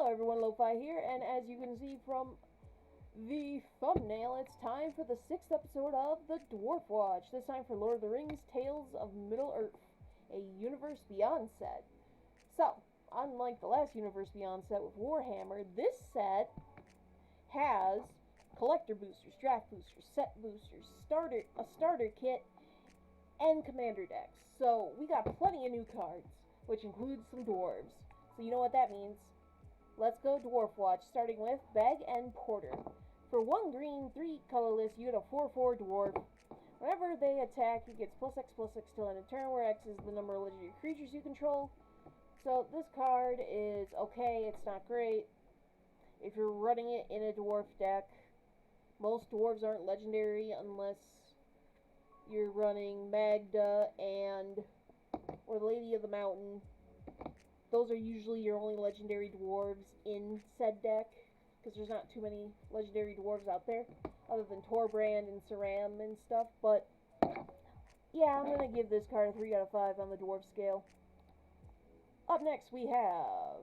Hello everyone, Lo-Fi here, and as you can see from the thumbnail, it's time for the 6th episode of the Dwarf Watch, this time for Lord of the Rings Tales of Middle-earth, a Universe Beyond set. So, unlike the last Universe Beyond set with Warhammer, this set has collector boosters, draft boosters, set boosters, a starter kit, and commander decks. So, we got plenty of new cards, which includes some dwarves. So you know what that means. Let's go Dwarf Watch, starting with Bag and Porter. For 1 green, 3 colorless, you get a 4/4 dwarf. Whenever they attack, he gets +X/+X till end of turn, where X is the number of legendary creatures you control. So this card is okay, it's not great. If you're running it in a dwarf deck, most dwarves aren't legendary unless you're running Magda or the Lady of the Mountain. Those are usually your only legendary dwarves in said deck, because there's not too many legendary dwarves out there, other than Torbrand and Saram and stuff, but yeah, I'm going to give this card a 3 out of 5 on the dwarf scale. Up next we have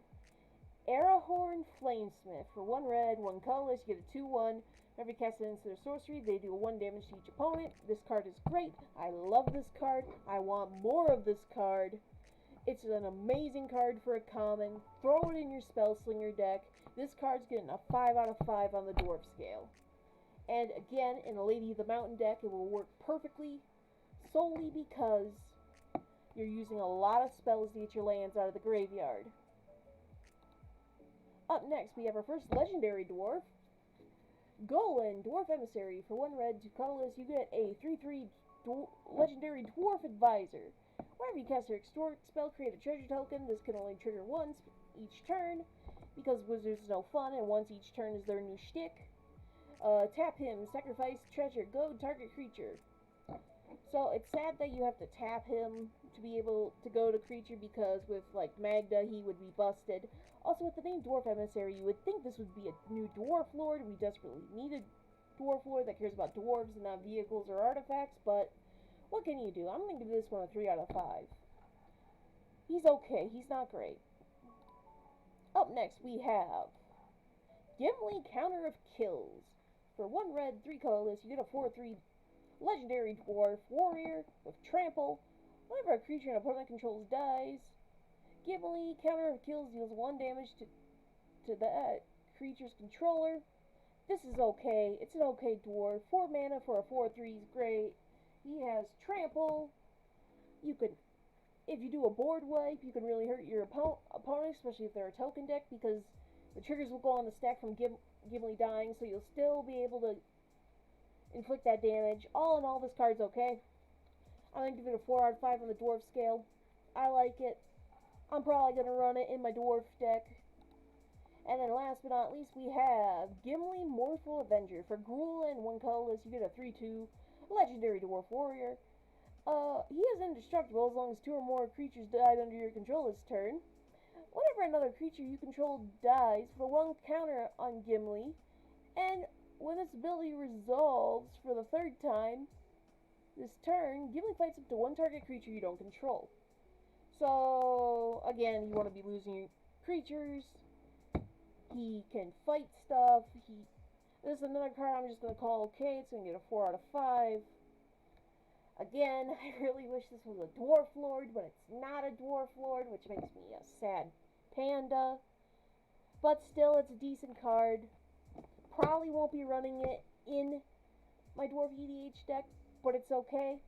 Arahorn Flamesmith. For 1 red, 1 colorless, you get a 2/1. Whenever you cast it into their sorcery, they do 1 damage to each opponent. This card is great. I love this card. I want more of this card. It's an amazing card for a common. Throw it in your Spellslinger deck. This card's getting a 5 out of 5 on the dwarf scale. And again, in a Lady of the Mountain deck, it will work perfectly, solely because you're using a lot of spells to get your lands out of the graveyard. Up next, we have our first legendary dwarf, Golan, Dwarf Emissary. For 1 red, 2 colorless, you get a 3/3 legendary Dwarf Advisor. Whenever you cast your extort spell, create a treasure token. This can only trigger once each turn, because Wizards is no fun, and once each turn is their new shtick. Tap him, sacrifice treasure, go target creature. So it's sad that you have to tap him to be able to go to creature, because with like Magda, he would be busted. Also, with the name Dwarf Emissary, you would think this would be a new Dwarf Lord. We desperately need a Dwarf Lord that cares about dwarves and not vehicles or artifacts, but what can you do? I'm going to give this one a 3 out of 5. He's okay. He's not great. Up next, we have Gimli, Counter of Kills. For 1 red, 3 colorless, you get a 4/3 legendary dwarf warrior with trample. Whenever a creature an opponent controls dies, Gimli, Counter of Kills, deals 1 damage to that creature's controller. This is okay. It's an okay dwarf. 4 mana for a 4/3 is great. He has trample. You could, if you do a board wipe, you can really hurt your opponent, especially if they're a token deck, because the triggers will go on the stack from Gimli dying, so you'll still be able to inflict that damage. All in all, this card's okay. I'm going to give it a 4 out of 5 on the dwarf scale. I like it. I'm probably going to run it in my dwarf deck. And then last but not least, we have Gimli, Mortal Avenger. For Gruul and 1 colorless, you get a 3/2 legendary dwarf warrior. He is indestructible as long as 2 or more creatures died under your control this turn. Whenever another creature you control dies, put 1 counter on Gimli, and when this ability resolves for the 3rd time this turn, Gimli fights up to 1 target creature you don't control. So, again, you want to be losing creatures. He can fight stuff. This is another card I'm just going to call okay. It's going to get a 4 out of 5. Again, I really wish this was a Dwarf Lord, but it's not a Dwarf Lord, which makes me a sad panda. But still, it's a decent card. Probably won't be running it in my Dwarf EDH deck, but it's okay.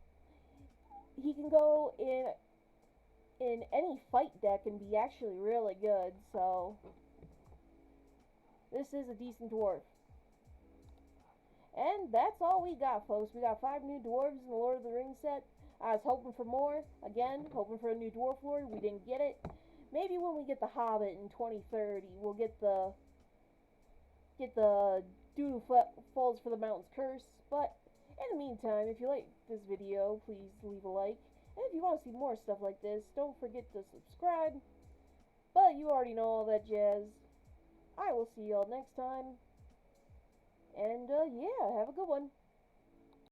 He can go in any fight deck and be actually really good, so this is a decent dwarf. And that's all we got, folks. We got 5 new dwarves in the Lord of the Rings set. I was hoping for more. Again, hoping for a new dwarf lord. We didn't get it. Maybe when we get the Hobbit in 2030, we'll get the Dude Who Falls for the Mountain's Curse. But in the meantime, if you like this video, please leave a like. And if you want to see more stuff like this, don't forget to subscribe. But you already know all that jazz. I will see y'all next time. And, yeah, have a good one.